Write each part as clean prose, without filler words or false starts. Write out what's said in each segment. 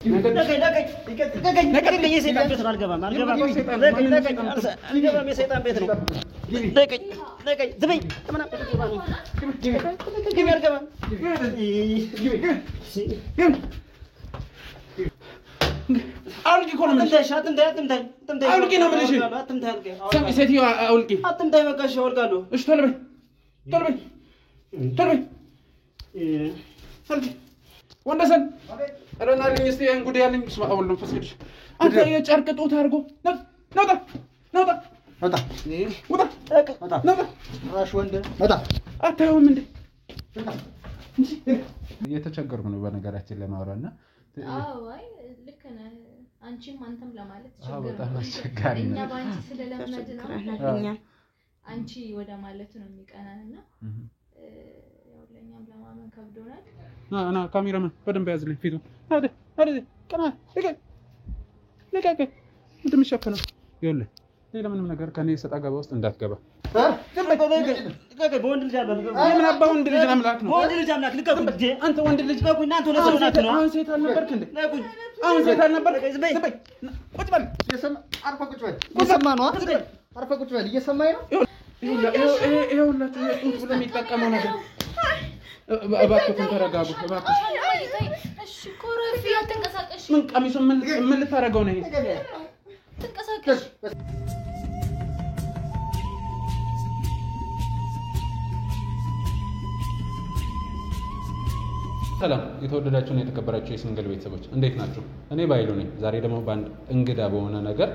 أولكي كونه ملش. أولكي نملش. سامي سيتي أولكي. أتمتى ما كاش أولكانو. إيش طلبي؟ طلبي. سلبي. وندسن. أنا ناري يستيان قدي أنا اسمع أول لهم فسكتش. أنت يا شارك تو تارجو. نودا. نودا. راش وندر. نودا. أتاو من دي. يتشجر منو بنقرأتي لما ورانا. واي لكنا አንቺም አንተም ለማለት ተቸገረ እኛ ባንቺ ስለለምነድና አንቺ ወደ ማለት ነው የሚቀናና ያው ለኛም ለማመን ከብዶናል انا ካሜራማን በደንብ ያዝልኝ ፊቱ አደ ቀና ለቀቀ እንደምሸፈነው ይኸውልህ ሌላ ምንም ነገር ከኔ ሰጣ ገባ ውስጥ እንዳትገባ በወንድ ልጅ አለ ምን አባው ወንድ ልጅ አምላክ ነው በወንድ ልጅ አምላክ ልቀቁኝ አንተ ወንድ ልጅ ልቀቁኝ እናንተ ለሰውናት ነው አሁን ሴት አልነበርክ እንዴ ለቁኝ አሁን ሴት አልነበርክ ዝበይ ቁጭ በል አርፈ ቁጭ በል እየሰማ ነው አርፈ ቁጭ በል እየሰማኝ ነው ይኸውላችሁ የጡት ብሎ የሚጠቀመው ነገር እባክህ ተረጋጉ እባክህ እሺ ኮረፊ አትንቀሳቀሽ ምን ቀሚሱ ምን ልታረጋው ነው ይሄ ተንቀሳቀሽ ሰላም የተወደዳችሁና የተከበራችሁ የሲንግል ቤተሰቦች እንዴት ናችሁ? እኔ ባይሉ ነኝ። ዛሬ ደግሞ ባንድ እንግዳ በሆነ ነገር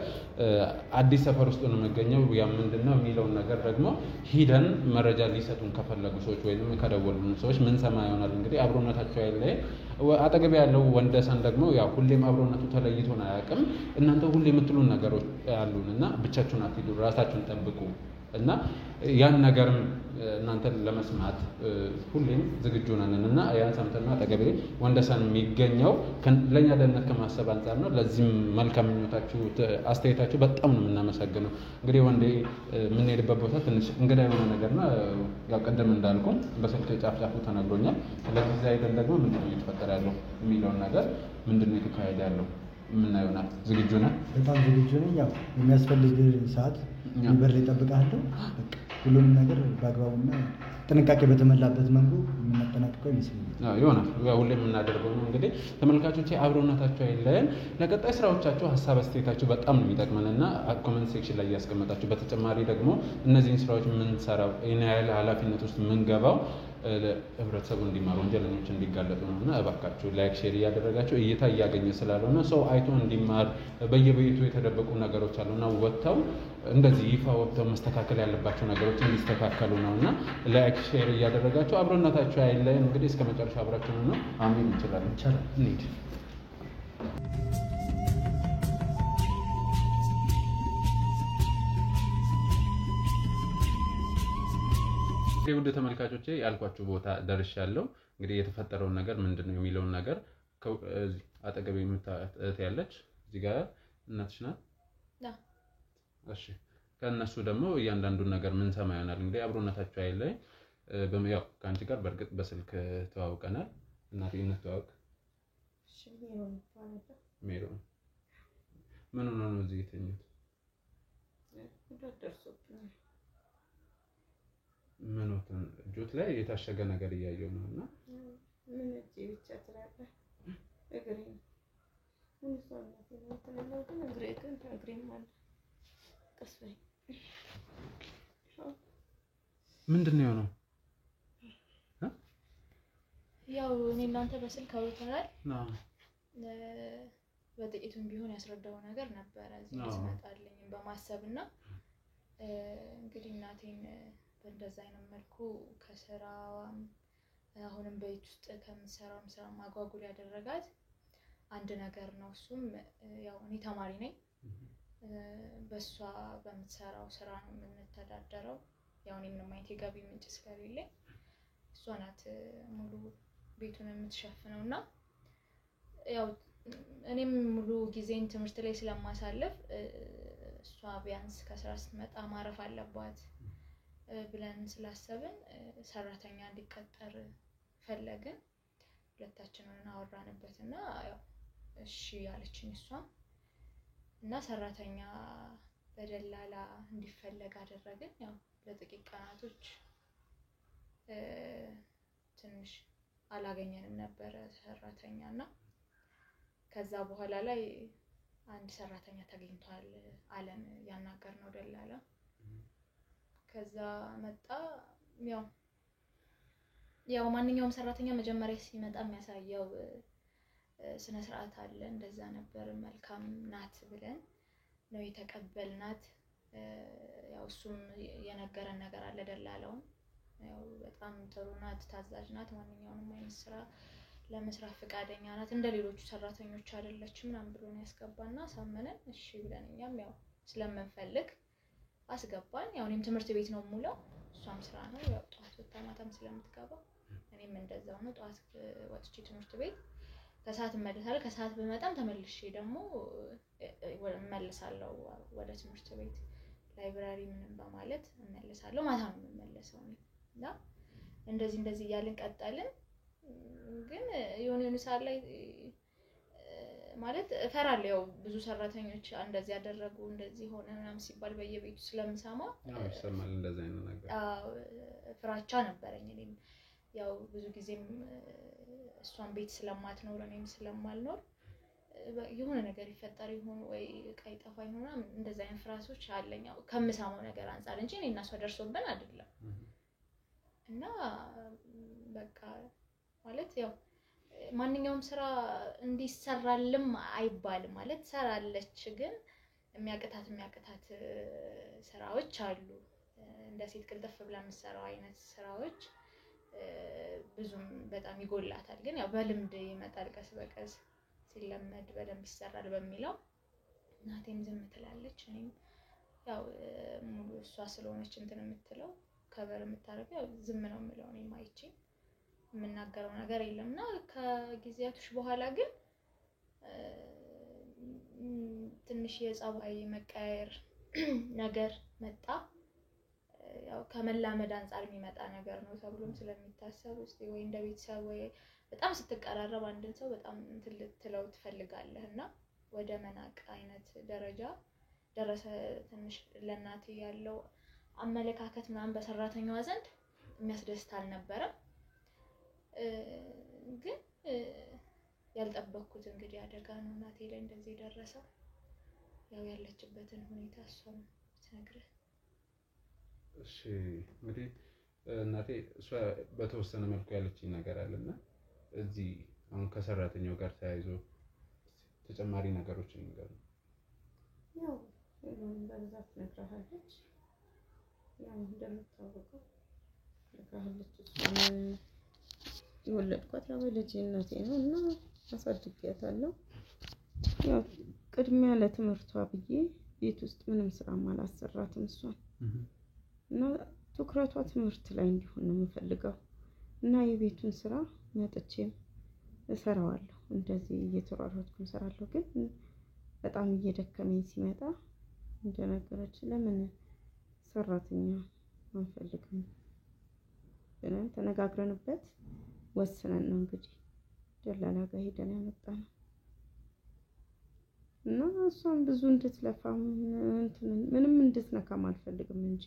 አዲስ ሰፈር ውስጥ ነው የምገኘው። ያ ምንድነው የሚለው ነገር ደግሞ ሂደን መረጃ ሊሰጡን ከፈለጉ ሰዎች ወይንም ከደወሉን ሰዎች ምን ሰማ ይሆናል። እንግዲህ አብሮነታቸው ያለ አጠገብ ያለው ወንደሰን ደግሞ ያው ሁሌም አብሮነቱ ተለይቶን አያውቅም። እናንተ ሁሌ የምትሉን ነገሮች አሉንና ብቻችሁን አትሂዱ፣ ራሳችሁን ጠብቁ እና ያን ነገርም እናንተን ለመስማት ሁሌም ዝግጁ ነንና ያን ሰምተና አጠገቤ ወንደሰን የሚገኘው ለኛ ደህንነት ከማሰብ አንፃር ነው። ለዚህም መልካም ምኞታችሁ አስተያየታችሁ በጣም ነው የምናመሰግነው። እንግዲህ ወንዴ ምን ሄድበት ቦታ ትንሽ እንግዳ የሆነ ነገር ነው። ያው ቀደም እንዳልኩ በስልክ ጫፍጫፉ ተነግሮኛል። ስለዚህ ዛይደን ደግሞ ምንድነው እየተፈጠረ ያለው የሚለውን ነገር ምንድነው እየተካሄደ ያለው ምን አይሆናል። ዝግጁ ነህ? በጣም ዝግጁ ነኝ። ያው የሚያስፈልግ ሰዓት ይበር ይጠብቃለሁ። ሁሉንም ነገር በአግባቡና ጥንቃቄ በተመላበት መንገዱ የምናጠናቅቀው ይመስለኛል። ይሆናል። ያው ሁሌም የምናደርገው ነው። እንግዲህ ተመልካቾቼ አብሮነታችሁ አይለየን። ለቀጣይ ስራዎቻችሁ ሐሳብ አስተያየታችሁ በጣም ነው የሚጠቅመንና ኮሜንት ሴክሽን ላይ ያስቀምጣችሁ። በተጨማሪ ደግሞ እነዚህን ስራዎች ምን ሰራው እኔ ያለ ኃላፊነት ውስጥ ምን ገባው ለህብረተሰቡ እንዲማሩ ወንጀለኞች እንዲጋለጡ ነውና እባካችሁ ላይክ ሼር ያደረጋችሁ እይታ ያገኘ ስላልሆነ ሰው አይቶ እንዲማር በየቤቱ የተደበቁ ነገሮች አሉና ወጥተው እንደዚህ ይፋ ወጥተው መስተካከል ያለባቸው ነገሮች እንዲስተካከሉ ነውና ላይክ ሼር ያደረጋችሁ አብሮነታችሁ አይለየን። እንግዲህ እስከ መጨረሻ አብራችሁ ነው። አሜን ይችላል እንዴ ውድ ተመልካቾቼ ያልኳችሁ ቦታ ደርሻለሁ። እንግዲህ የተፈጠረው ነገር ምንድነው የሚለው ነገር እዚህ አጠገቤ የምታዩት ያለች እዚህ ጋር እናትሽ ናት። እሺ ከነሱ ደግሞ እያንዳንዱን ነገር ምን ሰማ ይሆናል። እንግዲህ አብሮነታችሁ አይለይ ያው ካንቺ ጋር በርግጥ በስልክ ተዋውቀናል። እናቴ እንተዋወቅ። እሺ ሜሮን ምን ሆነ ነው እዚህ የተኙት? ደርሶብኛል ምንወተን ጆት ላይ የታሸገ ነገር እያየው ነውና ምን እዚህ ብቻ ትላለህ እግሬ ምን ሰውነት ነው ተለለው ግን እግሬ ማለት ቀስበይ ምንድነው ነው ያው እኔ እናንተ በስልክ አውርተናል። በጥቂቱም ቢሆን ያስረዳው ነገር ነበር እዚህ ስመጣልኝ በማሰብና እንግዲህ እናቴን በእንደዛ አይነት መልኩ ከስራዋም አሁንም በቤት ውስጥ ከምትሰራው ስራ ማጓጉል ያደረጋት አንድ ነገር ነው። እሱም ያው እኔ ተማሪ ነኝ። በሷ በምትሰራው ስራ ነው የምንተዳደረው። ያው እኔ ምንም አይነት የገቢ ምንጭ ስለሌለኝ እሷ ናት ሙሉ ቤቱን የምትሸፍነውና ያው እኔም ሙሉ ጊዜን ትምህርት ላይ ስለማሳለፍ እሷ ቢያንስ ከስራ ስትመጣ ማረፍ አለባት ብለን ስላሰብን ሰራተኛ እንዲቀጠር ፈለግን። ሁለታችንን አወራንበትና ያው እሺ ያለችኝ እሷ እና ሰራተኛ በደላላ እንዲፈለግ አደረግን። ያው ለጥቂት ቀናቶች ትንሽ አላገኘንም ነበር ሰራተኛና ከዛ በኋላ ላይ አንድ ሰራተኛ ተገኝቷል አለን ያናገርነው ደላላ። ከዛ መጣ። ያው ማንኛውም ሰራተኛ መጀመሪያ ሲመጣ የሚያሳየው ስነ ስርዓት አለ። እንደዛ ነበር። መልካም ናት ብለን ነው የተቀበልናት። ያው እሱም የነገረን ነገር አለ ደላላው። ያው በጣም ጥሩ ናት፣ ታዛዥ ናት፣ ማንኛውንም አይነት ስራ ለመስራት ፈቃደኛ ናት፣ እንደሌሎቹ ሰራተኞች አይደለችም ምናምን ብሎ ነው ያስገባና ሳመነን። እሺ ብለን እኛም ያው ስለምንፈልግ አስገባን። ያው እኔም ትምህርት ቤት ነው ሙለው፣ እሷም ስራ ነው። ያው ጧት ወጣ ማታም ስለምትገባ እኔም እንደዛው ነው። ጧት ወጥቼ ትምህርት ቤት ከሰዓት እመለሳለሁ። ከሰዓት በመጣም ተመልሼ ደግሞ እመለሳለሁ ወደ ትምህርት ቤት ላይብራሪ ምንም በማለት እመለሳለሁ። ማታ ነው የምመለሰው እና እንደዚህ እያልን ቀጠልን። ግን የሆነ ሰዓት ላይ ማለት እፈራለሁ። ያው ብዙ ሰራተኞች እንደዚህ ያደረጉ እንደዚህ ሆነ ምናምን ሲባል በየቤቱ ስለምሰማ ይሰማል እንደዛ አይነት ነገር። ፍራቻ ነበረኝ። እኔም ያው ብዙ ጊዜም እሷን ቤት ስለማትኖር እኔም ስለማልኖር የሆነ ነገር ይፈጠር ይሆን ወይ ቀይ ጠፋ ይሆናል እንደዛ አይነት ፍራሶች አለኝ። ያው ከምሰማው ነገር አንፃር እንጂ እኔና እሷ ደርሶብን አይደለም። እና በቃ ማለት ያው ማንኛውም ስራ እንዲሰራልም አይባልም። ማለት ሰራለች፣ ግን የሚያቅታት ስራዎች አሉ። እንደ ሴት ቅልጥፍ ብላ የምትሰራው አይነት ስራዎች ብዙም በጣም ይጎላታል። ግን ያው በልምድ ይመጣል፣ ቀስ በቀስ ሲለመድ በደንብ ይሰራል በሚለው እናቴም ዝም ትላለች። እኔም ያው ሙሉ እሷ ስለሆነች እንትን የምትለው ከበር የምታረገው ያው ዝም ነው የምለው። እኔም አይቼ የምናገረው ነገር የለምና ከጊዜያቶች በኋላ ግን ትንሽ የጸባይ መቀየር ነገር መጣ። ያው ከመላመድ አንፃር የሚመጣ ነገር ነው ተብሎም ስለሚታሰብ እስቲ ወይ እንደ ቤተሰብ ወይ በጣም ስትቀራረብ አንድን ሰው በጣም እንትን ልትለው ትፈልጋለህና ወደ መናቅ አይነት ደረጃ ደረሰ። ትንሽ ለእናቴ ያለው አመለካከት ምናምን በሰራተኛዋ ዘንድ የሚያስደስት አልነበረም። ግን ያልጠበቅኩት እንግዲህ አደጋ ነው እናቴ ላይ እንደዚህ ደረሰው። ያው ያለችበትን ሁኔታ እሷም ትነግርህ። እሺ እንግዲህ እናቴ እሷ በተወሰነ መልኩ ያለችኝ ነገር አለና እዚህ አሁን ከሰራተኛው ጋር ተያይዞ ተጨማሪ ነገሮችን እንገናኝ። ያው በብዛት ነግራለች። ያው እንደምታወቀው ነግራለች። እሷን የወለድኳት ያው ልጅነቴ ነው እና አሳድጌያታለሁ። ያው ቅድሚያ ለትምህርቷ ብዬ ቤት ውስጥ ምንም ስራ አላሰራትም እሷን እና ትኩረቷ ትምህርት ላይ እንዲሆን ነው የምፈልገው እና የቤቱን ስራ መጥቼም እሰራዋለሁ። እንደዚህ እየተሯሯጥኩ እሰራለሁ። ግን በጣም እየደከመኝ ሲመጣ እንደነገረች ለምን ሰራተኛ አንፈልግም ብለን ተነጋግረንበት ወስነን ነው እንግዲህ ደላላ ጋር ሄደን ያመጣነው እና እሷም ብዙ እንድትለፋም ምንም እንድትነካም አልፈልግም እንጂ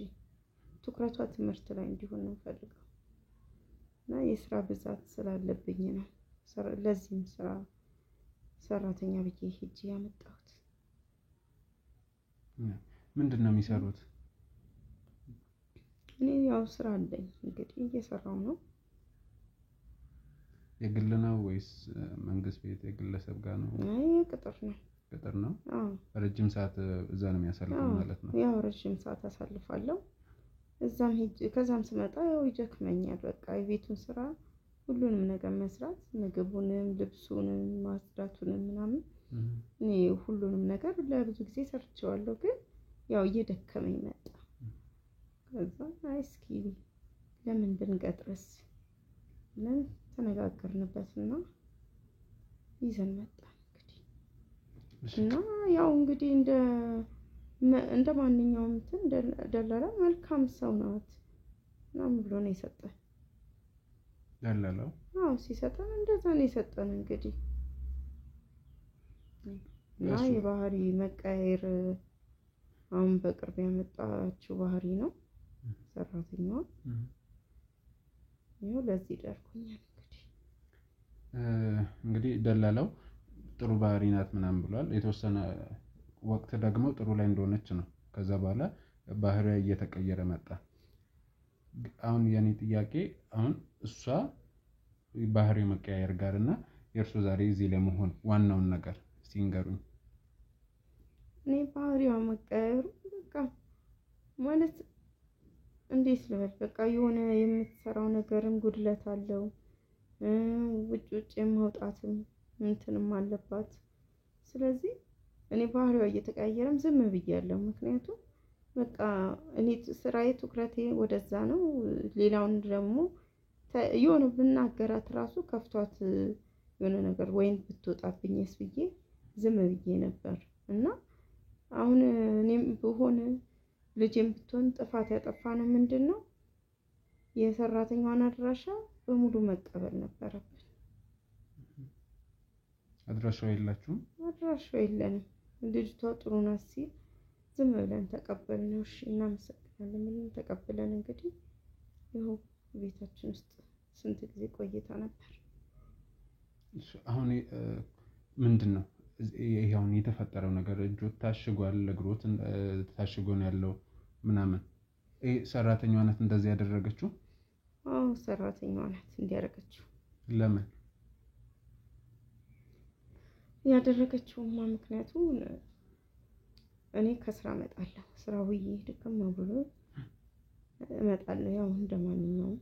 ትኩረቷ ትምህርት ላይ እንዲሆን ነው የምፈልገው እና የስራ ብዛት ስላለብኝ ነው ለዚህም ስራ ሰራተኛ ብዬ ሄጄ ያመጣሁት። ምንድነው የሚሰሩት? እኔ ያው ስራ አለኝ እንግዲህ እየሰራው ነው። የግል ነው ወይስ መንግስት ቤት የግለሰብ ጋር ነው? አይ ቅጥር ነው። ቅጥር ነው? አዎ። ረጅም ሰዓት እዛ ነው የሚያሳልፈው ማለት ነው? ያው ረጅም ሰዓት አሳልፋለሁ። እዛም ሄጄ ከዛም ስመጣ ያው ይደክመኛል። በቃ የቤቱን ስራ ሁሉንም ነገር መስራት፣ ምግቡንም፣ ልብሱንም፣ ማጽዳቱንም ምናምን እኔ ሁሉንም ነገር ለብዙ ጊዜ ሰርቼዋለሁ። ግን ያው እየደከመኝ መጣ። ከዛ እስኪ ለምን ብንቀጥርስ ብለን ተነጋገርንበትና ይዘን መጣን እንግዲህ እና ያው እንግዲህ እንደ ማንኛውም እንትን ደላላ መልካም ሰው ናት ምናምን ብሎ ነው የሰጠን። ደላላው? አዎ ሲሰጠን እንደዛ ነው የሰጠን እንግዲህ እና የባህሪ መቀየር አሁን በቅርብ ያመጣችው ባህሪ ነው ሰራተኛዋ። ይኸው ለዚህ ደርኩኛል። እንግዲህ ደላላው ጥሩ ባህሪ ናት ምናምን ብሏል። የተወሰነ ወቅት ደግሞ ጥሩ ላይ እንደሆነች ነው። ከዛ በኋላ ባህሪዋ እየተቀየረ መጣ። አሁን የኔ ጥያቄ አሁን እሷ ባህሪ መቀየር ጋርና የእርሱ ዛሬ እዚህ ላይ መሆን ዋናውን ነገር ሲንገሩኝ። እኔ ባህሪዋ መቀየሩ በቃ ማለት እንዴት ልበል፣ በቃ የሆነ የምትሰራው ነገርም ጉድለት አለው። ውጭ የማውጣትም እንትንም አለባት። ስለዚህ እኔ ባህሪዋ እየተቀየረም ዝም ብያለሁ። ምክንያቱም በቃ እኔ ስራዬ ትኩረቴ ወደዛ ነው። ሌላውን ደግሞ የሆነ ብናገራት ራሱ ከፍቷት የሆነ ነገር ወይን ብትወጣብኝስ ብዬ ዝም ብዬ ነበር። እና አሁን እኔም ብሆን ልጄም ብትሆን ጥፋት ያጠፋነው ምንድነው የሰራተኛዋን አድራሻ በሙሉ መቀበል ነበረብን። አድራሻው የላችሁም? አድራሻው የለንም። ልጅቷ ጥሩ ናት ሲል ዝም ብለን ተቀበልነው። እሺ እናመሰግናለን ምን ተቀበለን እንግዲህ ይኸው ቤታችን ውስጥ ስንት ጊዜ ቆይታ ነበር። አሁን ምንድነው ይሄውን የተፈጠረው ነገር? እጆት ታሽጓል፣ እግሮት ታሽጎ ነው ያለው ምናምን። ሰራተኛዋ ናት እንደዚህ ያደረገችው? አዎ ሰራተኛዋ ናት እንዲያደርገችው። ለምን ያደረገችውማ ምክንያቱ እኔ ከስራ እመጣለሁ፣ ስራ ውዬ ድክም ብሎ እመጣለሁ። ያው እንደማንኛውም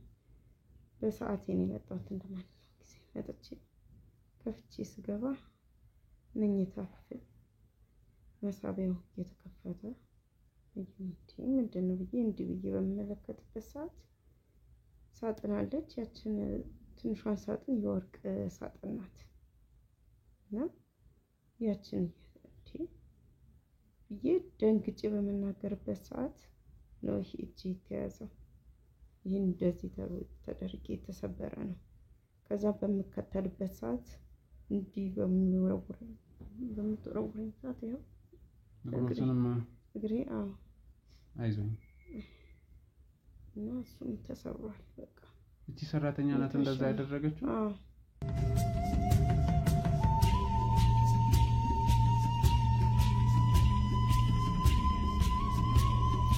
በሰዓቴ ነው የመጣሁት። እንደማንኛውም ጊዜ መጥቼ ከፍቼ ስገባ መኝታ ክፍል መሳቢያው እየተከፈተ ምንድነው ብዬ እንዲህ ብዬ በምመለከትበት ሰዓት ሳጥን አለች። ያችን ትንሿን ሳጥን የወርቅ ሳጥን ናት እና ያችን ብዬ ደንግጬ በመናገርበት ሰዓት ነው ይሄ እጄ የተያዘው። ይህን እንደዚህ ተደርጌ የተሰበረ ነው። ከዛ በምከተልበት ሰዓት እንዲህ በምወረውረኝ ሰዓት ያው እግሮችንም እግሬ አይዞኝ እና እሱም ተሰብሯል። በቃ እቺ ሰራተኛ ናት እንደዛ ያደረገችው? አዎ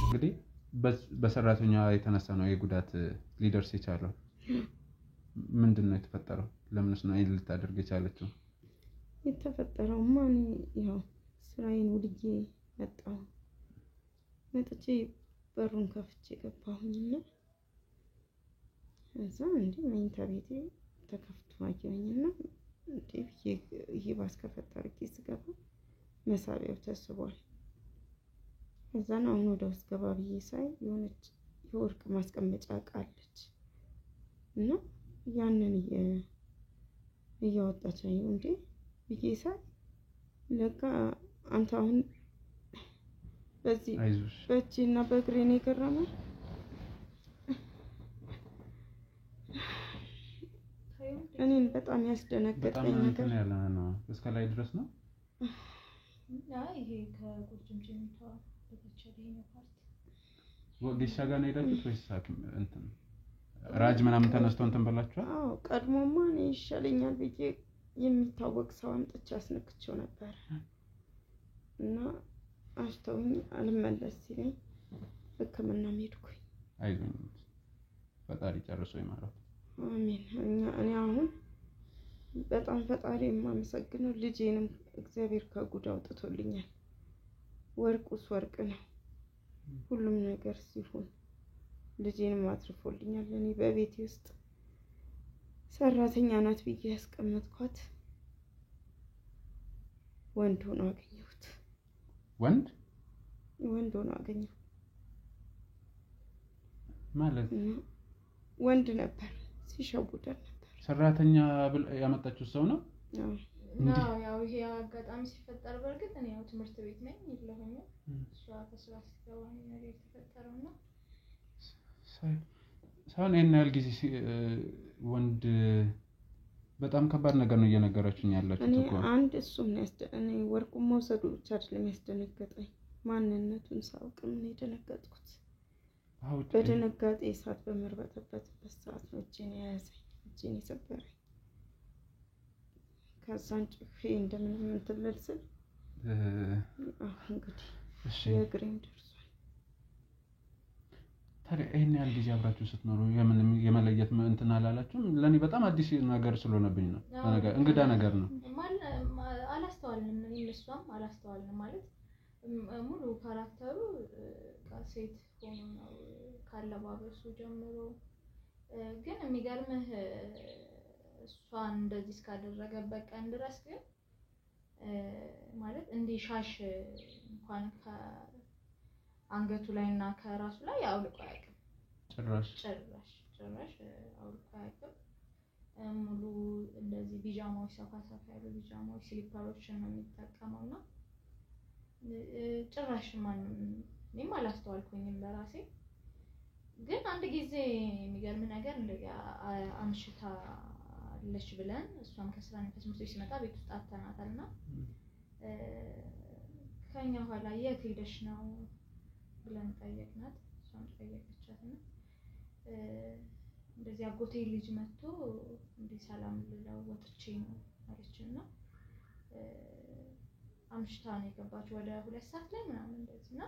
እንግዲህ በሰራተኛ የተነሳ ነው የጉዳት ሊደርስ የቻለው። ምንድነው የተፈጠረው? ለምንስ ነው ይሄን ልታደርግ የቻለችው? የተፈጠረው ማን ያው ስራዬን ውልዬ መጥቼ በሩን ከፍቼ ገባሁኝና እዛ እንዴ መኝታ ቤቴ ተከፍቶ አየሁኝና እንዴ ይሄ ባስከፈተርኩ ስገባ መሳቢያው ተስቧል። እዛ ነው አሁን ወደ ውስጥ ገባ ብዬ ሳይ የሆነች የወርቅ ማስቀመጫ አለች እና ያንን እያወጣች ነው እንዴ ብዬ ሳይ ለካ አንተ አሁን በዚህ በእጅና በእግሬ ነው የገረመው። እኔን በጣም ያስደነገጠኝ ነገር ያለ ነው። እስከ ላይ ድረስ ነው። ይሄ ከቁርጭምጭሚቷ በተቸለ ነው ፓርት ወዲሻ ጋር ነው የሄዳችሁት ወይስ እንትን ራጅ ምናምን ተነስቶ እንትን ብላችኋል? አዎ ቀድሞማ እኔ ይሻለኛል ብዬ የሚታወቅ ሰው አምጥቼ አስነክቼው ነበር እና አስተውኝ አልመለስ ሲለኝ ሕክምና ሄድኩኝ። አይዞኝ ፈጣሪ ጨርሶ ይማረው። አሜን። እኔ አሁን በጣም ፈጣሪ የማመሰግነው ልጄንም እግዚአብሔር ከጉድ አውጥቶልኛል። ወርቁስ ወርቅ ነው ሁሉም ነገር ሲሆን ልጄንም አትርፎልኛል። እኔ በቤቴ ውስጥ ሰራተኛ ናት ብዬ ያስቀመጥኳት ወንድ ሆኖ አገኘሁት። ወንድ ሆኖ አገኘሁት ማለት ወንድ ነበር፣ ሲሸውደን ነበር። ሰራተኛ ያመጣችው ሰው ነው? ያው ይሄ አጋጣሚ ሲፈጠር በርግጥ እኔ ያው ትምህርት ቤት ነኝ ይለሆኝ እሷ ከስራ ስትገባ ነው የተፈጠረውና ሳይሆን ይሄን ያህል ጊዜ ወንድ በጣም ከባድ ነገር ነው እየነገራችሁኝ ያላችሁት እኮ። አንድ እሱም ነው እኔ ወርቁን መውሰዱ ብቻ አይደለም ያስደነገጠኝ፣ ማንነቱን ሳውቅም ነው የደነገጥኩት። በድንጋጤ እሳት በመርበተበትበት ሰዓት ነው እጄን የያዘኝ፣ እጄን የሰበረኝ። ከዛን ጭፌ እንደምንም እንትን ልል ስል እንግዲህ የእግሬም ደርሷል። ታዲያ ይሄን ያህል ጊዜ አብራችሁ ስትኖሩ የመለየት እንትን አላላችሁም? ለእኔ በጣም አዲስ ነገር ስለሆነብኝ ነው፣ እንግዳ ነገር ነው። አላስተዋልንም፣ እሷም አላስተዋልንም። ማለት ሙሉ ካራክተሩ ሴት ሆኖ ነው ካለባበሱ ጀምሮ። ግን የሚገርምህ እሷን እንደዚህ እስካደረገበት ቀን ድረስ ግን ማለት እንዲህ ሻሽ እንኳን ከአንገቱ ላይ እና ከራሱ ላይ አውልቆ አያውቅም። ጭራሽ አውልቆ አያውቅም። ሙሉ እንደዚህ ቢጃማዎች፣ ሰፋ ያሉ ቢጃማዎች፣ ስሊፐሮችን ነው የሚጠቀመው እና ጭራሽ እኔም አላስተዋልኩኝም በራሴ። ግን አንድ ጊዜ የሚገርም ነገር እንደዚያ አምሽታለች ብለን እሷም ከትምህርት ቤት ሲመጣ ቤት ውስጥ አተናታል እና ከኛ ኋላ የት ሄደሽ ነው ብለን ጠየቅናት። እሷም ጠየቀቻት እና እንደዚህ አጎቴ ልጅ መጥቶ እንዲህ ሰላም ልለው ወጥቼ ነው አለችና አምሽታ ነው የገባችው ወደ 2 ሰዓት ላይ ምናምን እንደዚህ እና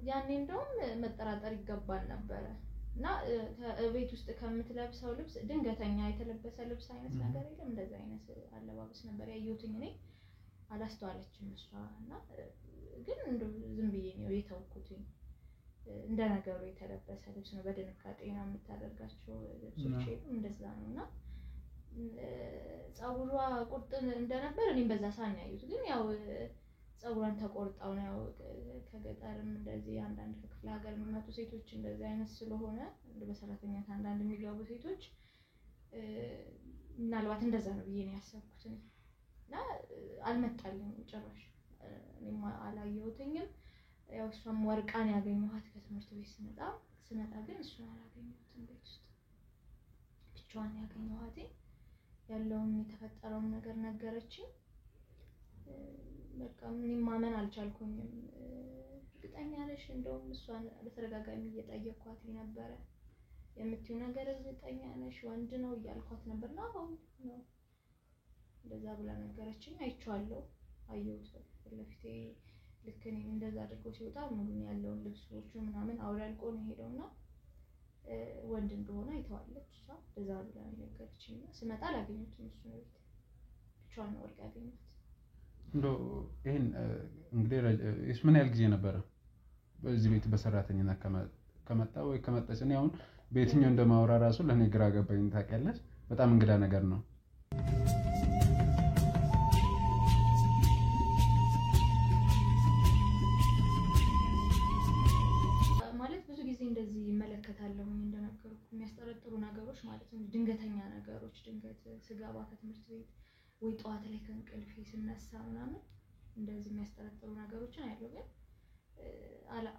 ያኔ እንደውም መጠራጠር ይገባል ነበረ እና ቤት ውስጥ ከምትለብሰው ልብስ ድንገተኛ የተለበሰ ልብስ አይነት ነገር የለም፣ እንደዛ አይነት አለባበስ ነበር ያየሁትኝ እኔ። አላስተዋለችም እሷ እና ግን እንደው ዝም ብዬ ነው የተውኩትኝ። እንደ ነገሩ የተለበሰ ልብስ ነው፣ በድንጋጤ ነው የምታደርጋቸው ልብሶች እንደዛ ነው እና ጸጉሯ ቁርጥ እንደነበር እኔም በዛ ሳን ያዩት። ግን ያው ጸጉሯን ተቆርጣው ነው ያው ከገጠርም እንደዚህ አንዳንድ ከክፍለ ሀገር የሚመጡ ሴቶች እንደዚህ አይነት ስለሆነ እንደ በሰራተኛት አንዳንድ የሚገቡ ሴቶች ምናልባት እንደዛ ነው ብዬ ነው ያሰብኩት እና አልመጣልኝም ጭራሽ። እኔም አላየሁትኝም። ያው እሷም ወርቃን ያገኘኋት ከትምህርት ቤት ስመጣ ግን እሱን አላገኘሁትም። ቤት ውስጥ ብቻዋን ያገኘኋት። ያለውን የተፈጠረውን ነገር ነገረችኝ። በቃ ምንም ማመን አልቻልኩኝም። እርግጠኛ ነሽ? እንደውም እሷን በተደጋጋሚ እየጠየኳት ነበረ። የምትይው ነገር እርግጠኛ ነሽ? ወንድ ነው እያልኳት ነበርና አሁን ነው እንደዛ ብላ ነገረችኝ። አይቼዋለሁ፣ አየሁት ለፊቴ። ልክ እኔ እንደዛ አድርጎ ሲወጣ ሙሉ ያለውን ልብሶቹ ምናምን አውላልቆ ነው ሄደውና ወንድ እንደሆነ አይተዋለች። እሷ እንደዛ ብላ ነገረችኝ። ስመጣ አላገኘሁትም። እሱ ነው ቤት ብቻዋን ነው ወርቅ ያገኘሁት። እንደው ይሄን እንግዲህ ምን ያህል ጊዜ ነበረ በዚህ ቤት በሰራተኝነት ከመጣ ወይ ከመጣች? እኔ አሁን በየትኛው እንደማወራ ራሱ ለኔ ግራ ገባኝ። ታውቂያለሽ፣ በጣም እንግዳ ነገር ነው። ማለት ብዙ ጊዜ እንደዚህ እመለከታለሁ እንደነገርኩ የሚያስጠረጥሩ ነገሮች ማለት ነው። ድንገተኛ ነገሮች፣ ድንገት ስገባ ከትምህርት ቤት ወይ ጠዋት ላይ ከእንቅልፌ ስነሳ ምናምን እንደዚህ የሚያስጠረጥሩ ነገሮችን አያለሁ። ግን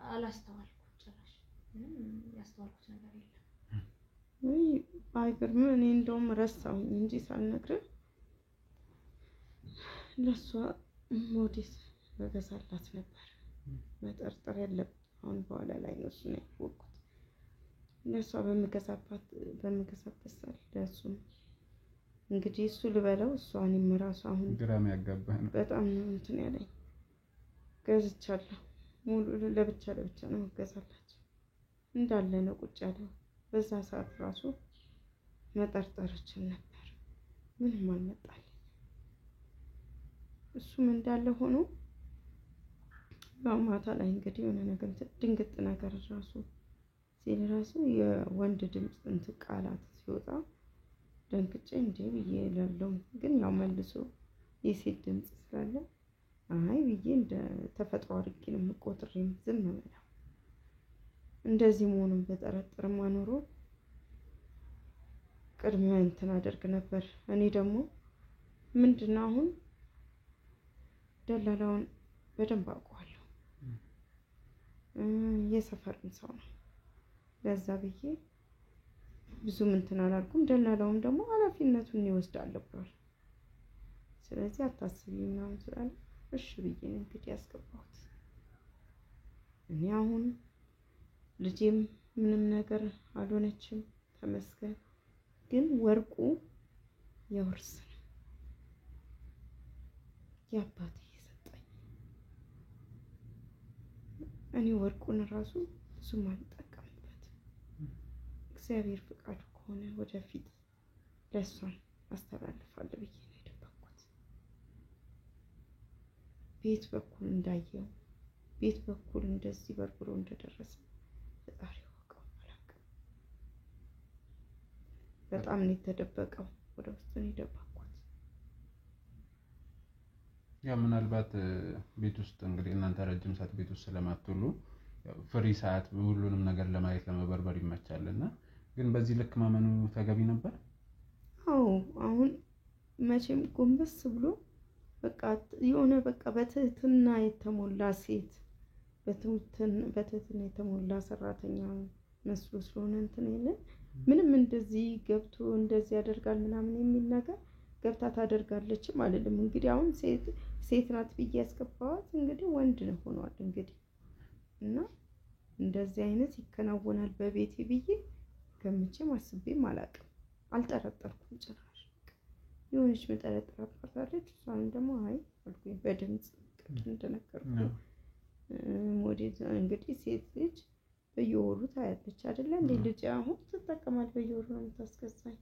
አላስተዋልኩም ጭራሽ። ምንም ያስተዋልኩት ነገር የለም። ወይ አይገርም። እኔ እንደውም ረሳሁኝ እንጂ ሳልነግርህ ለሷ ሞዴስ በገዛላት ነበር። መጠርጠር ያለብኝ አሁን በኋላ ላይ ነው እሱን ያወቅኩት። ለሷ በምገዛበት ሰዓት ለእሱም እንግዲህ እሱ ልበለው እሷንም ራሱ አሁን ግራም ያጋባህ ነው። በጣም ነው እንትን ያለኝ። ገዝቻለሁ፣ ሙሉ ለብቻ ነው ገዛላችሁ እንዳለ ነው ቁጭ ያለው። በዛ ሰዓት ራሱ መጠርጠርችን ነበር፣ ምንም አልመጣልኝ። እሱም እንዳለ ሆኖ ማታ ላይ እንግዲህ የሆነ ነገር ድንግጥ ነገር ራሱ ሲል ራሱ የወንድ ድምፅ እንትን ቃላት ሲወጣ ደንግጬ እንዴ ብዬ እላለሁ። ግን ያው መልሶ የሴት ድምፅ ስላለ አይ ብዬ እንደ ተፈጥሮ አድርጌ ነው የምቆጥሬም ዝም ብለው እንደዚህ መሆኑን በጠረጥርማ ኖሮ ቅድሚያ እንትን አደርግ ነበር። እኔ ደግሞ ምንድነው አሁን ደላላውን በደንብ አውቀዋለሁ፣ የሰፈርን ሰው ነው። ለዛ ብዬ ብዙም እንትን አላልኩም። ደላላውም ደግሞ ኃላፊነቱን ይወስዳል ብሏል። ስለዚህ አታስቢ ምናምን ስላለ እሺ ብዬ ነው እንግዲህ ያስገባሁት። እኔ አሁን ልጄም ምንም ነገር አልሆነችም ተመስገን። ግን ወርቁ የውርስ ነው የአባቴ የሰጠኝ። እኔ ወርቁን ራሱ ብዙም አልጠቀምበትም። እግዚአብሔር ፍቃዱ ከሆነ ወደፊት ለእሷን አስተላልፋለሁ ብዬ ነው የደበቅኩት። ቤት በኩል እንዳየው ቤት በኩል እንደዚህ በርብሮ እንደደረሰ ፈጣሪ ያውቀው አላውቅም። በጣም ነው የተደበቀው፣ ወደ ውስጥ ነው የደበቅኩት። ያ ምናልባት ቤት ውስጥ እንግዲህ እናንተ ረጅም ሰዓት ቤት ውስጥ ስለማትውሉ ፍሪ ሰዓት ሁሉንም ነገር ለማየት ለመበርበር ይመቻልና፣ ግን በዚህ ልክ ማመኑ ተገቢ ነበር? አዎ አሁን መቼም ጎንበስ ብሎ በቃ የሆነ በቃ በትህትና የተሞላ ሴት በትህትና የተሞላ ሰራተኛ መስሎ ስለሆነ እንትን የለን ምንም እንደዚህ ገብቶ እንደዚህ ያደርጋል ምናምን የሚል ነገር ገብታ ታደርጋለች አይደለም። እንግዲህ አሁን ሴት ናት ብዬ ያስገባዋት እንግዲህ ወንድ ነው ሆኗል እንግዲህ እና እንደዚህ አይነት ይከናወናል በቤቴ ብዬ ገምቼም አስቤም አላውቅም። አልጠረጠርኩም ጭራሽ። የሆነች መጠረጠራት አለች። እሷን ደግሞ አይ አልኩኝ በድምጽ እንደነገርኩኝ ሞዴል እንግዲህ ሴት ልጅ በየወሩ ታያለች አይደለ እንዴ? ልጅ አሁን ትጠቀማል በየወሩ ነው የምታስገዛኝ።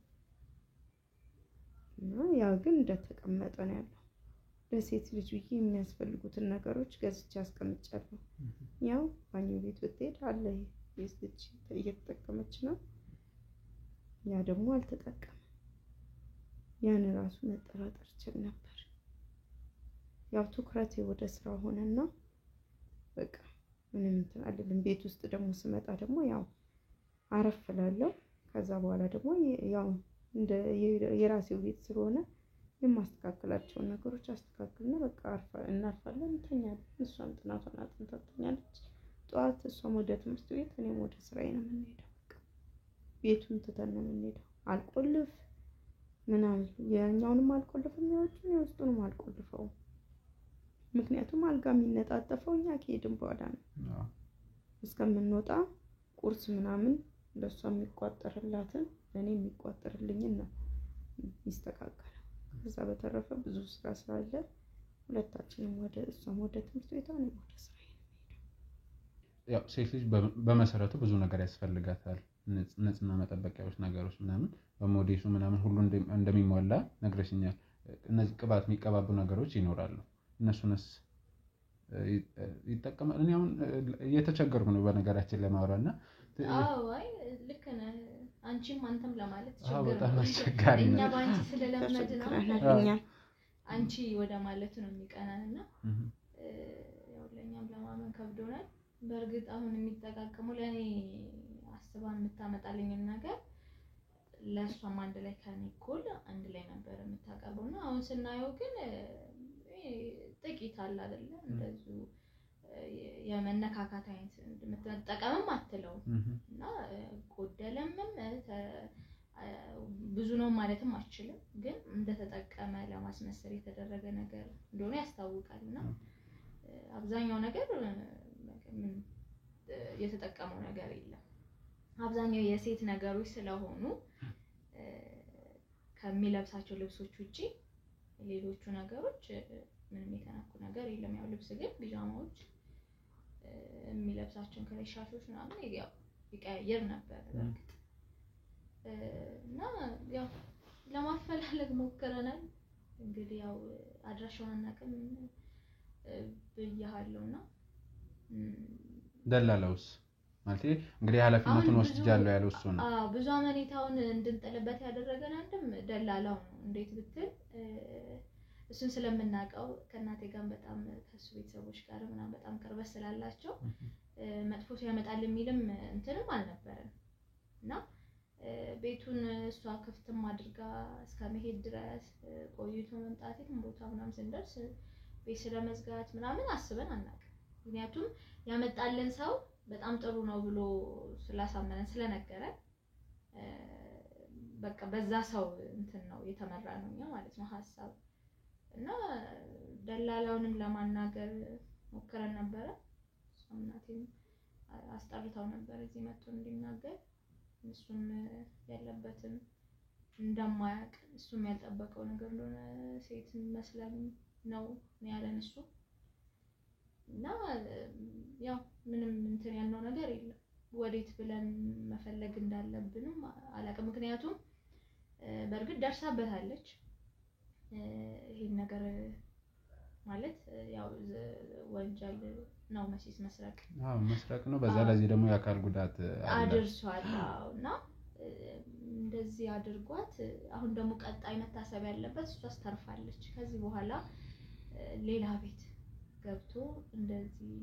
እና ያ ግን እንደተቀመጠ ነው ያለው። ለሴት ልጅ ብዬ የሚያስፈልጉትን ነገሮች ገዝቼ አስቀምጫለሁ። ያው ባኞ ቤት ብትሄድ አለ ሴት ልጅ እየተጠቀመች ነው። ያ ደግሞ አልተጠቀመም። ያን ራሱ መጠራጠር ችል ነበር። ያው ትኩረቴ ወደ ስራ ሆነና በቃ ምንም እንትን አይደለም። ቤት ውስጥ ደግሞ ስመጣ ደግሞ ያው አረፍ እላለሁ። ከዛ በኋላ ደግሞ ያው እንደ የራሴው ቤት ስለሆነ የማስተካከላቸውን ነገሮች አስተካክልና በቃ እናርፋለን፣ እንተኛለን። እሷም ጥናቷን አጥንታ ትተኛለች። ጠዋት እሷም ወደ ትምህርት ቤት እኔም ወደ ስራዬ ነው የምንሄደው። በቃ ቤቱን ትተን ነው የምንሄደው። አልቆልፍ ምናምን የኛውንም አልቆልፍም፣ የውስጡንም አልቆልፈው። ምክንያቱም አልጋ የሚነጣጠፈው እኛ ከሄድን በኋላ ነው። እስከምንወጣ ቁርስ ምናምን ለሷ የሚቋጠርላትን ለኔ የሚቋጠርልኝን ነው ይስተካከላል። ከዛ በተረፈ ብዙ ስራ ስላለ ሁለታችንም ወደ እሷም ወደ ትምህርት ቤቷ እኔም ወደ ስራዬ ነው የምሄደው። ያው ሴት ልጅ በመሰረቱ ብዙ ነገር ያስፈልጋታል። ንጽህና መጠበቂያዎች ነገሮች ምናምን በሞዴሱ ምናምን ሁሉ እንደሚሟላ ነግረሽኛል። እነዚህ ቅባት የሚቀባቡ ነገሮች ይኖራሉ። እነሱንስ ይጠቀማል? እኔ አሁን እየተቸገርኩ ነው በነገራችን ለማውራትና አዎ አይ ልክ ነህ። አንቺም አንተም ለማለት በጣም አስቸጋሪ ነው። እኛ ባንቺ ስለለመድ ነው አንቺ ወደ ማለት ነው የሚቀናንና ያው ለኛም ለማመን ከብዶናል። በእርግጥ አሁን የሚጠቃቀመው ለኔ አስባ የምታመጣልኝን ነገር ለሷም አንድ ላይ ከኔ እኩል አንድ ላይ ነበር የምታቀርበውና አሁን ስናየው ግን ጥቂት አለ አይደለ? እንደዚሁ የመነካካት አይነት የምትጠቀምም አትለው እና ጎደለምም ብዙ ነው ማለትም አልችልም። ግን እንደተጠቀመ ለማስመሰል የተደረገ ነገር እንደሆነ ያስታውቃልና አብዛኛው ነገር ምን የተጠቀመው ነገር የለም። አብዛኛው የሴት ነገሮች ስለሆኑ ከሚለብሳቸው ልብሶች ውጪ ሌሎቹ ነገሮች ምንም የተነኩ ነገር የለም። ያው ልብስ ግን ቢጃማዎች የሚለብሳቸውን ከለሻሾች ምናምን ያው ይቀያየር ነበር በርግጥ እና ያው ለማፈላለግ ሞክረናል። እንግዲህ ያው አድራሻውን አናውቅም ብያለሁና ደላላውስ ማለት እንግዲህ ኃላፊነቱን ወስጃለሁ ያለው እሱ ነው። ብዙ አመኔታውን እንድንጠልበት ያደረገን አንድም ደላላው ነው። እንዴት ብትል እሱን ስለምናውቀው ከእናቴ ጋር በጣም ከሱ ቤተሰቦች ጋር ምናምን በጣም ቅርበት ስላላቸው መጥፎ ያመጣል የሚልም እንትንም አልነበረም እና ቤቱን እሷ ክፍትም አድርጋ እስከመሄድ ድረስ ቆይቶ መምጣቴን ቦታ ምናምን ስንደርስ ቤት ስለመዝጋት ምናምን አስበን አናውቅም። ምክንያቱም ያመጣልን ሰው በጣም ጥሩ ነው ብሎ ስላሳመነን ስለነገረን በቃ በዛ ሰው እንትን ነው የተመራ ነው እኛ ማለት ነው ሐሳብ እና ደላላውንም ለማናገር ሞክረን ነበረ። እናቴም አስጠርታው ነበር እዚህ መጥቶ እንዲናገር እሱም ያለበትን እንደማያውቅ እሱም ያልጠበቀው ነገር እንደሆነ ሴት መስለን ነው ያለን እሱ እና ያው ምንም እንትን ያልነው ነገር የለም። ወዴት ብለን መፈለግ እንዳለብንም አላውቅም። ምክንያቱም በእርግጥ ደርሳበታለች ይሄን ነገር ማለት ያው ወንጀል ነው መሲስ መስረቅ መስረቅ ነው። በዛ ላይ ደግሞ የአካል ጉዳት አድርሷል እና እንደዚህ አድርጓት አሁን ደግሞ ቀጣይ መታሰብ ያለበት እሷስ ተርፋለች። ከዚህ በኋላ ሌላ ቤት ገብቶ እንደዚህ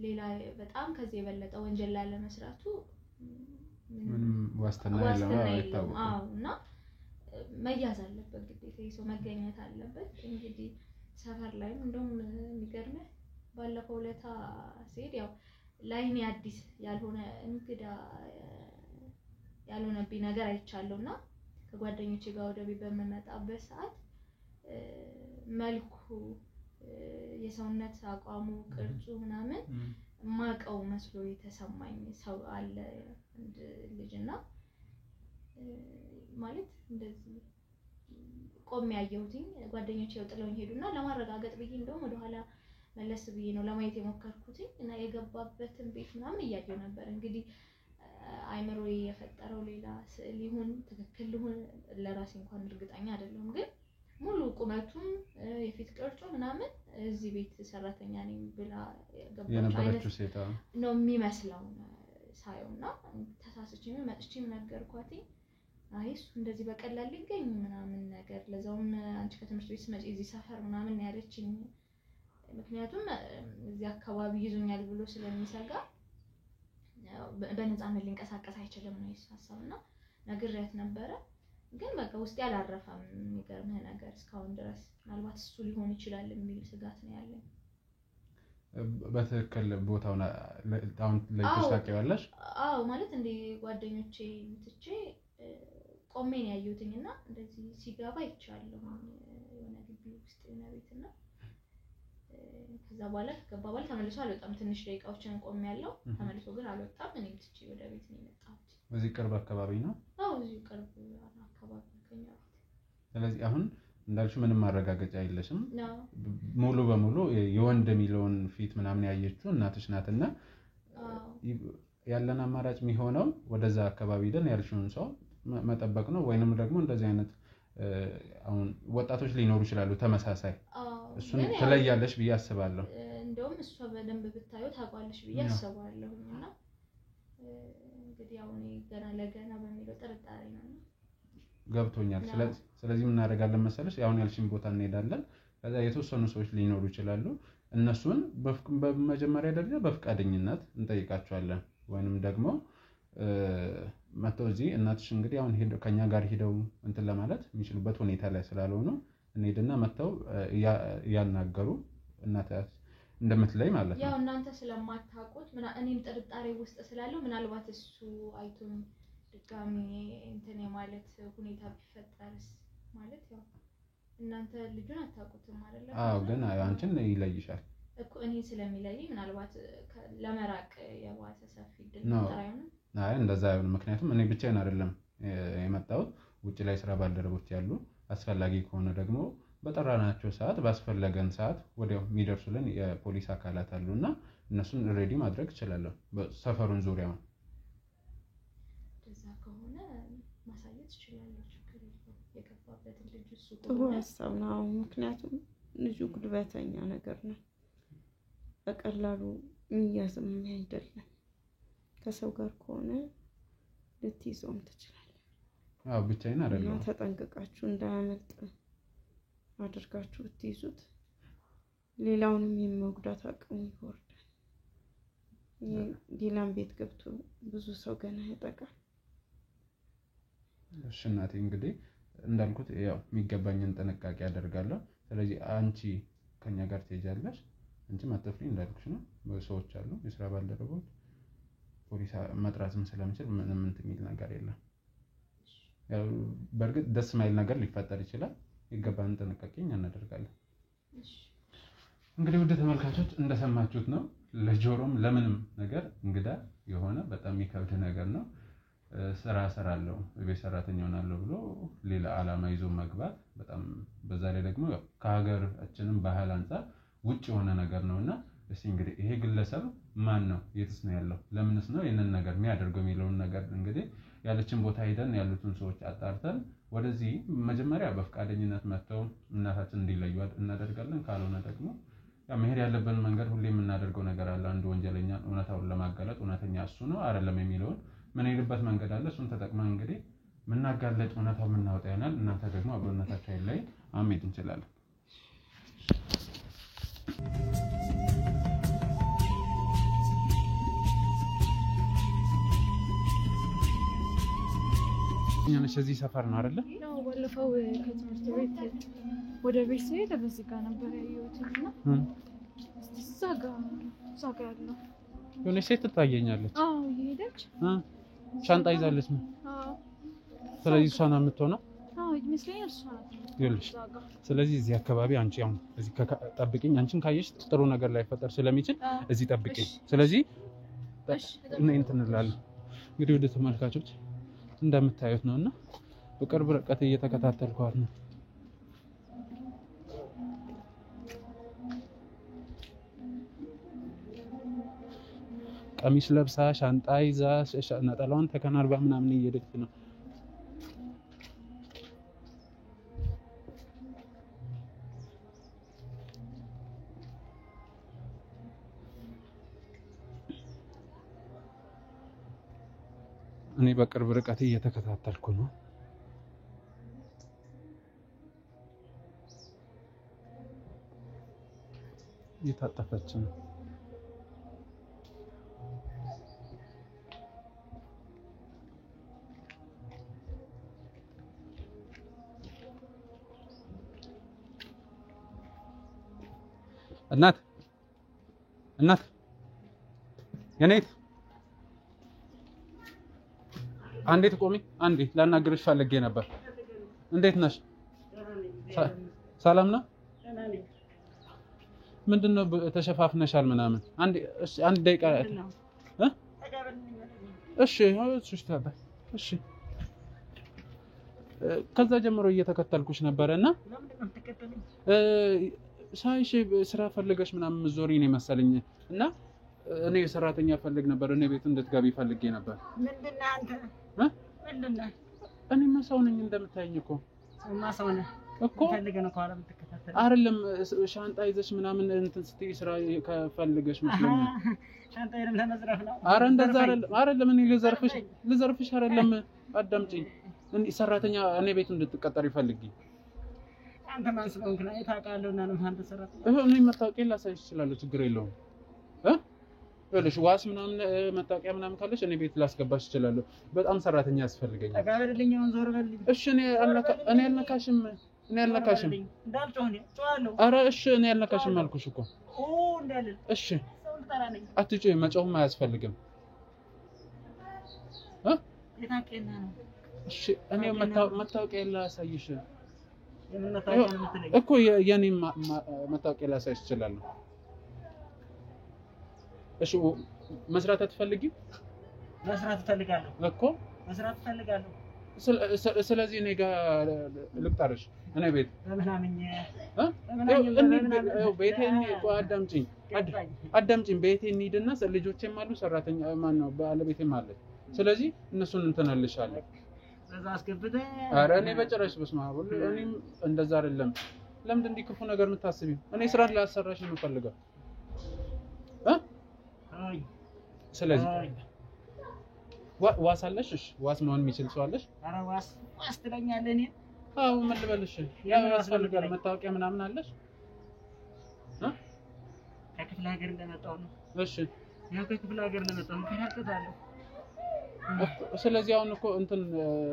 ሌላ በጣም ከዚህ የበለጠ ወንጀል ላለመስራቱ ምንም ዋስትና የለውም። እና መያዝ አለበት ግዴታ ሰው መገኘት አለበት። እንግዲህ ሰፈር ላይም እንደውም የሚገርምህ ባለፈው ለታ ሲሄድ ያው ላይኔ አዲስ ያልሆነ እንግዳ ያልሆነብኝ ነገር አይቻለሁና ከጓደኞቼ ጋር ወደ ቤት በመመጣበት ሰዓት መልኩ የሰውነት አቋሙ ቅርጹ ምናምን ማቀው መስሎ የተሰማኝ ሰው አለ እንደ ልጅና ማለት እንደዚህ ቆም ያየሁትኝ ጓደኞቼ ጥለውኝ ሄዱና ለማረጋገጥ ብዬ እንደውም ወደ ኋላ መለስ ብዬ ነው ለማየት የሞከርኩትኝ እና የገባበትን ቤት ምናምን እያየሁ ነበር። እንግዲህ አይምሮዬ የፈጠረው ሌላ ስዕል ይሁን ትክክል ይሁን ለራሴ እንኳን እርግጠኛ አይደለሁም። ግን ሙሉ ቁመቱም የፊት ቅርጹ ምናምን እዚህ ቤት ሰራተኛ ነኝ ብላ የነበረችው ሴት ነው የሚመስለው ሳይውና ተሳስቼም መጥቼም ነገርኳትኝ። አይ እሱ እንደዚህ በቀላል ሊገኝ ምናምን ነገር ለዛውም አንቺ ከትምህርት ቤት ስመጪ እዚህ ሰፈር ምናምን ያለችኝ ምክንያቱም እዚህ አካባቢ ይዞኛል ብሎ ስለሚሰጋ በነፃነት ሊንቀሳቀስ አይችልም ነው ሐሳብና ነግሬያት ነበረ። ግን በቃ ውስጥ ያላረፈም የሚገርምህ ነገር እስካሁን ድረስ ምናልባት እሱ ሊሆን ይችላል የሚል ስጋት ነው ያለኝ። በትክክል ቦታውን አሁን ለይተሽ ታውቂዋለሽ? አዎ ማለት እንደ ጓደኞቼ ትቼ ቆሜ ነው ያየሁትኝና እንደዚህ ሲገባ ይቻላል የሆነ ግቢ ውስጥ የሆነ ቤትና ከዛ በኋላ ከገባ በኋላ ተመልሶ አልወጣም። ትንሽ ደቂቃዎችን ቆሜ ያለው ተመልሶ ግን አልወጣም። እኔ ትቼ ወደ ቤት ነው የመጣሁት። እዚህ ቅርብ አካባቢ ነው? አዎ እዚህ ቅርብ አካባቢ ከኛ ቤት። ስለዚህ አሁን እንዳልሽ ምንም ማረጋገጫ የለሽም? ነው ሙሉ በሙሉ የወንድ ሚሊዮን ፊት ምናምን ያየችው እናትሽ ናትና ያለን አማራጭ የሚሆነው ወደዛ አካባቢ ደን ያልሽውን ሰው መጠበቅ ነው ወይንም ደግሞ እንደዚህ አይነት አሁን ወጣቶች ሊኖሩ ይችላሉ ተመሳሳይ እሱን ተለያለሽ ብዬ አስባለሁ። እንደውም እሷ በደንብ ብታዩ ታቋለሽ ብዬ አስባለሁና እንግዲህ አሁን ገና ለገና በሚለው ጥርጣሬ ነው ገብቶኛል። ስለዚህ ምን እናደርጋለን መሰለሽ አሁን ያልሽን ቦታ እንሄዳለን። ከዛ የተወሰኑ ሰዎች ሊኖሩ ይችላሉ እነሱን በመጀመሪያ ደረጃ በፍቃደኝነት እንጠይቃቸዋለን ወይንም ደግሞ መተው እዚህ እናትሽ እንግዲህ አሁን ከኛ ጋር ሄደው እንትን ለማለት የሚችሉበት ሁኔታ ላይ ስላልሆኑ እንሄድና መተው ያናገሩ እናታች እንደምትለይ ማለት ነው። ያው እናንተ ስለማታውቁት እኔም ጥርጣሬ ውስጥ ስላለው ምናልባት እሱ አይቶኝ ድጋሚ እንትን የማለት ሁኔታ ቢፈጠርስ ማለት ያው እናንተ ልጁን አታውቁትም አይደል? አዎ ግን አንቺን ይለይሻል እኮ እኔ ስለሚለይ ምናልባት ለመራቅ የባሰ ሰፊ ድል ተራዩን አይ እንደዛ አይሆንም። ምክንያቱም እኔ ብቻዬን አይደለም የመጣሁት ውጪ ላይ ስራ ባልደረቦች ያሉ አስፈላጊ ከሆነ ደግሞ በጠራናቸው ሰዓት ባስፈለገን ሰዓት ወዲያው የሚደርሱልን የፖሊስ አካላት አሉና እነሱን ሬዲ ማድረግ ይችላል። በሰፈሩን ዙሪያውን እንደዛ ከሆነ ማሳየት ይችላል። ችግር የለውም። የገባበትን ልጅ እሱ ጥሩ ሀሳብ ነው። ምክንያቱም ልጁ ጉልበተኛ ነገር ነው። በቀላሉ የሚያዝም አይደለም። ከሰው ጋር ከሆነ ልትይዘውም ትችላለህ። አዎ ብቻዬን አይደለም። ተጠንቅቃችሁ እንዳያመልጥ አድርጋችሁ ብትይዙት ሌላውንም የመጉዳት አቅሙ ይወርዳል። ሌላም ቤት ገብቶ ብዙ ሰው ገና ያጠቃል። እሺ እናቴ እንግዲህ እንዳልኩት ያው የሚገባኝን ጥንቃቄ አደርጋለሁ። ስለዚህ አንቺ ከኛ ጋር ትሄጃለሽ። አንቺ ማጥፍሪ እንዳልኩሽ ነው። ሰዎች አሉ የስራ ባልደረቦች ፖሊስ መጥራትም ስለምችል ምንም እንትን የሚል ነገር የለም። ያው በእርግጥ ደስ ማይል ነገር ሊፈጠር ይችላል። ይገባን ጥንቃቄ እናደርጋለን። እንግዲህ ውድ ተመልካቾች እንደሰማችሁት ነው። ለጆሮም ለምንም ነገር እንግዳ የሆነ በጣም የሚከብድ ነገር ነው። ስራ እሰራለሁ ቤት ሰራተኛ ሆናለሁ ብሎ ሌላ ዓላማ ይዞ መግባት በጣም በዛ ላይ ደግሞ ከሀገራችንም ባህል አንፃር ውጭ የሆነ ነገር ነውና እስቲ እንግዲህ ይሄ ግለሰብ ማን ነው? የትስ ነው ያለው? ለምንስ ነው ይሄንን ነገር የሚያደርገው የሚለውን ነገር እንግዲህ ያለችን ቦታ ሄደን ያሉትን ሰዎች አጣርተን ወደዚህ መጀመሪያ በፍቃደኝነት መጥተው እናታችን እንዲለዩ እናደርጋለን። ካልሆነ ደግሞ መሄድ ያለብን መንገድ ሁሌ የምናደርገው ነገር አለ። አንድ ወንጀለኛ እውነታውን ለማጋለጥ እውነተኛ እሱ ነው አይደለም የሚለውን ምን ሄድበት መንገድ አለ። እሱን ተጠቅመን እንግዲህ ምናጋለጥ እውነታው የምናወጣ ይሆናል። እናንተ ደግሞ አብሮነታችሁ ላይ አሜን እንችላለን። እኛነሽ እዚህ ሰፈር ነው አይደለ? ነው ባለፈው ከትምህርት ቤት ወደ ቤት ስሄድ በዚህ ጋር ነበር ያየሁትና እዛ ጋር ያለው የሆነች ሴት ትታየኛለች። አዎ እየሄደች ሻንጣ ይዛለች። ስለዚህ እሷ ናት የምትሆነው። አዎ ይመስለኛል እሷ ናት። ይኸውልሽ ስለዚህ እዚህ አካባቢ አንቺ አሁን እዚህ ጠብቂኝ። አንቺን ካየሽ ጥሩ ነገር ላይ ፈጠር ስለሚችል እዚህ ጠብቂኝ። ስለዚህ እንትን እንላለን። እንግዲህ ወደ ተመልካቾች እንደምታዩት ነውና በቅርብ ርቀት እየተከታተልኳት ነው። ቀሚስ ለብሳ ሻንጣ ይዛ ነጠላዋን ተከናንባ ምናምን እየሄደች ነው። እኔ በቅርብ ርቀት እየተከታተልኩ ነው። እየታጠፈች ነው። እናት የኔት አንዴ ትቆሚ። አንዴ ላናግርሽ ፈልጌ ነበር። እንዴት ነሽ? ሰላም ነው? ምንድነው ተሸፋፍነሻል ምናምን? አንድ ደቂቃ እሺ እሺ ከዛ ጀምሮ እየተከተልኩሽ ነበርና ሳይሽ ስራ ፈልገሽ ምናምን ዞሪ ነው መሰለኝ እና እኔ ሰራተኛ ፈልግ ነበር። እኔ ቤት እንድትገቢ ፈልጌ ነበር። ምንድነው አንተ? ምንድነው? እኔማ ሰው ነኝ እንደምታየኝ እኮ። ሰው ነህ እኮ ፈልገህ ነው ከኋላ የምትከታተል አይደለም። ሻንጣ ይዘሽ ምናምን እንትን ስትይ ስራ ከፈልገሽ መስሎኝ። ሻንጣዬንም ለመዝረፍ ነው? ኧረ እንደዛ አይደለም። እኔ ልዘርፍሽ አይደለም። አዳምጪኝ። ሰራተኛ እኔ ቤት እንድትቀጠሪ ፈልጊ። አንተ ማን ስለሆንክ ነው? ታውቃለህ እና ነው አንተ ሰራተኛ? እኔ መታወቂያ ላሳይሽ እችላለሁ። ችግር የለውም። እልሽ ዋስ ምናምን መታወቂያ ምናምን ካለሽ እኔ ቤት ላስገባሽ እችላለሁ። በጣም ሰራተኛ ያስፈልገኛል። ተጋበልልኝ። አሁን ዞር በልልኝ። እሺ እኔ አልነካሽም። እንዳልጮህ ነው ጮሃለሁ። ኧረ እሺ እኔ አልነካሽም አልኩሽ እኮ። እንዳልል እሺ ሰው ልጠራ ነኝ። አትጮይ። መጮህም አያስፈልግም። የታውቂና ነው? እሺ እኔ መታወቂያ ላሳይሽ የምን መታወቂያ ነው የምትለኝ? እኮ የኔ መታወቂያ ላሳይሽ እችላለሁ። እሺ መስራት አትፈልጊም? መስራት እፈልጋለሁ እኮ መስራት እፈልጋለሁ። ስለዚህ እኔ ጋር ልቅጠርሽ። እኔ ቤት በምናምኝ አዳምጪኝ። ቤቴ እንሂድና ልጆቼም አሉ፣ ሰራተኛ ማን ነው ባለቤቴም አለች። ስለዚህ እነሱን እንትናልሻለሁ። በዛ አስገብተህ ኧረ እኔ በጭራሽ በስመ አብ። እኔም እንደዛ አይደለም። ለምንድን እንዲህ ክፉ ነገር የምታስቢው? እኔ ስራ ላሰራሽ ነው የምፈልገው። ስለዚህ ዋስ አለሽ? እሺ ዋስ መሆን የሚችል ሰው አለሽ? ኧረ ዋስ ትለኛለህ? እኔ አዎ ምን ልበልሽ? ያው ያስፈልጋል። መታወቂያ ምናምን አለሽ? ከክፍለ ሀገር እንደመጣሁ ነው። እሺ ያው ከክፍለ ሀገር እንደመጣሁ እከታተላለሁ። ስለዚህ አሁን እኮ እንትን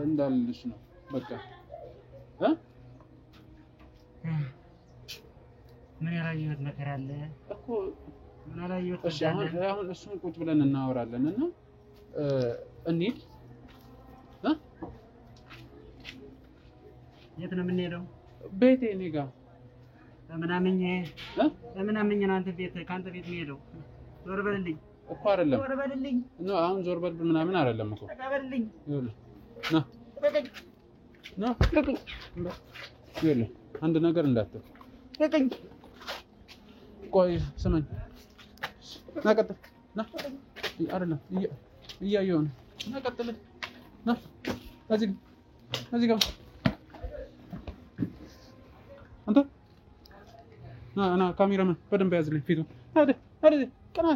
እንዳልልሽ ነው በቃ። ምን ያላየሁት መከራ አለ እኮ። ምን ያላየሁት? እሺ አሁን እሱን ቁጭ ብለን እናወራለን እና እንሂድ የት ነው የምንሄደው? ቤቴ እኔ ጋር በምናምኜ ነው አንተ ቤት ካንተ ቤት የምሄደው። ዞር በልልኝ እኮ አይደለም። ዞር በልልኝ ነው አሁን ዞር በል ምናምን አይደለም እኮ በልልኝ። ይኸውልህ ና ይኸውልህ አንድ ነገር እንዳትል። ቆይ ስማኝ ና ቀጥል ና አይደለም እያየሁ ነው። ና ቀጥል ና እዚህ ጋር አንተ ና ካሜራማን በደንብ ያዝልኝ ፊቱን አይደል ቀና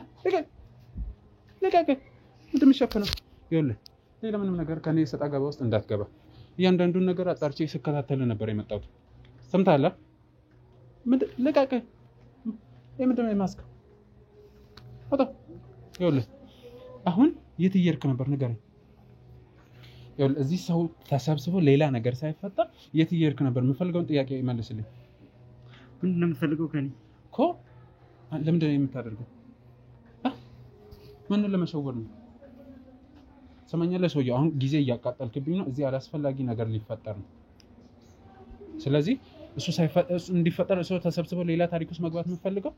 ለቀቅ እንደምሸፈነው ይኸውልህ ሌላ ምንም ነገር ከኔ ሰጣ ገባ ውስጥ እንዳትገባ እያንዳንዱን ነገር አጣርቼ ስከታተል ነበር የመጣሁት ሰምተሃል ለቀቅ ምንድን ነው የማስከው ወጣ ይኸውልህ አሁን የት እየሄድክ ነበር ንገረኝ ይኸውልህ እዚህ ሰው ተሰብስቦ ሌላ ነገር ሳይፈጠር የት እየሄድክ ነበር የምፈልገውን ጥያቄ መልስልኝ ምንድን ነው የምትፈልገው ከኔ እኮ ለምንድን ነው የምታደርገው ምን ለመሸወር ነው ሰማኛለህ ሰውዬው አሁን ጊዜ እያቃጠልክብኝ ነው እዚህ አላስፈላጊ ነገር ሊፈጠር ነው ስለዚህ እሱ እንዲፈጠር እሱ ተሰብስበው ሌላ ታሪክ ውስጥ መግባት የምፈልገው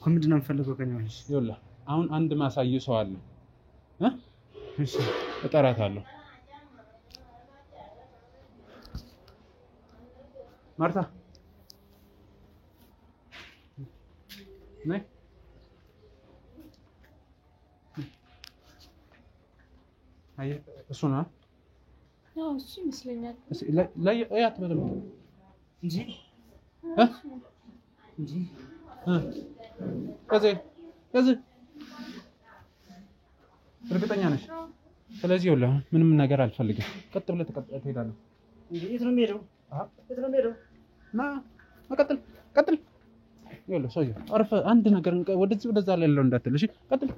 ምንድን ነው የምፈልገው ከኔ ይኸውልህ አሁን አንድ ማሳይ ሰው አለ እሺ እጠራታለሁ ማርታ ነይ አይ እሱ ነው ያው እሱ ይመስለኛል ላይ አያት በደምብ እንጂ ከዚህ እርግጠኛ ነሽ ስለዚህ ይኸውልህ ምንም ነገር አልፈልግም ቀጥ ብለህ ትሄዳለህ የት ነው የምሄደው ና ቀጥል ይኸውልህ ሰውዬው አርፈህ አንድ ነገር ወደዚህ ወደዛ ላይ ያለው እንዳትል እሺ ቀጥል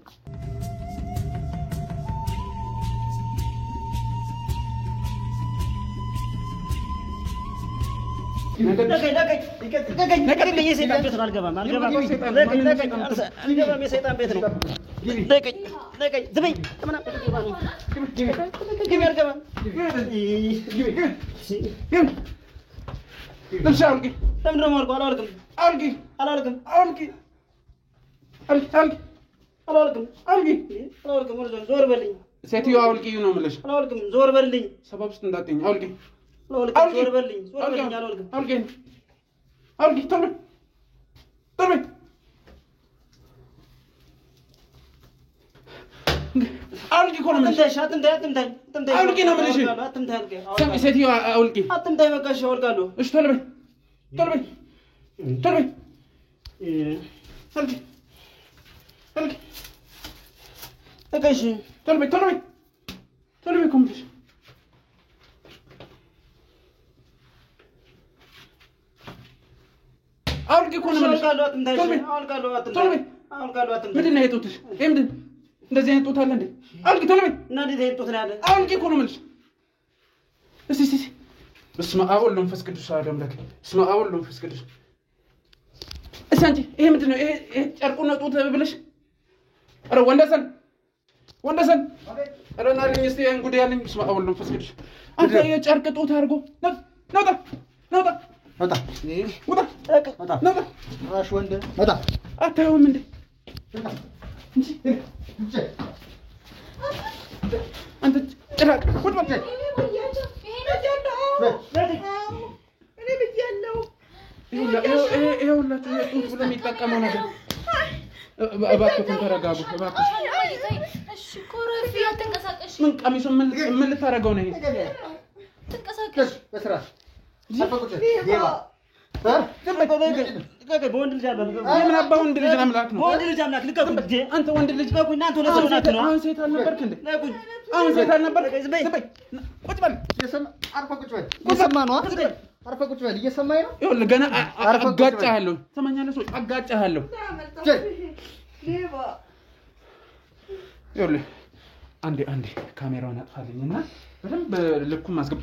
ሴትዮዋ አውልቂ ነው የምልሽ ዞር በልልኝ ሰበብ ውስጥ እንዳትገኝ አውልቂ ዞር በልልኝ አውልቂ ተርበይ አውልቂ እኮ ነው የምልሽ አውልቂ ነው የምልሽ ሴትዮዋ አውልቂ አትምታይ በቃ እሺ አውልቃለሁ እሺ ተርበይ በቃ እሺ ተርበይ እኮ የምልሽ አውልቂ እኮ ነው የምልሽ አውልቃለሁ ምንድን ነው የጡትሽ ምንድን እንደዚህ አይነት ጡት አለ እንዴ አውልቂ ቶሎ በይ እና እንዴት አይነት ጡት ነው ያለ አውልቂ እኮ ነው የምልሽ እስቲ በስመ አብ ወወልድ ወመንፈስ ቅዱስ አሐዱ አምላክ በስመ አብ ወወልድ ወመንፈስ ቅዱስ እስቲ አንቺ ይሄ ምንድን ነው ይሄ ጨርቁ ነው ጡት ብለሽ ኧረ ወንደሰን ኧረ ናልኝ እስቲ ይሄን ጉድ ያለኝ በስመ አብ ወወልድ ወመንፈስ ቅዱስ አንተ የጨርቅ ጡት አድርጎ ናውጣ ራሽ ወንድ ናውጣ አታየውም እንዴ አንተ ጭራቅ ቁጭ በል ይኸውላችሁ የጡት ብሎ የሚጠቀመው ነገር እባክዎትን ተረጋጉ እባክዎት እሺ ኮረፊ አትንቀሳቀሽ ምን ቀሚሱን ምን ልታደርገው ነው ይሄ ትንቀሳቀሽ በስርዓት በወንድ ልጅ አለ የምን አባ ወንድ ልጅ አምላክ ነው በወንድ ልጅ አምላክ ልቀቁኝ አንተ ወንድ ልጅ ልቀቁኝ እናንተ ሁለት ሰው ናችሁ ነው አሁን ሴት አልነበርክ እንዴ ልቀቁኝ አሁን ሴት አልነበርክ ቁጭ በል አርፈህ ቁጭ በል እየሰማህ ነው አርፈህ ቁጭ በል እየሰማኸኝ ነው ይኸውልህ ገና አጋጫለሁ ትሰማኛለህ ሰው አጋጫለሁ ይኸውልህ አንዴ ካሜራውን አጥፋልኝና በደንብ ልኩን ማስገብ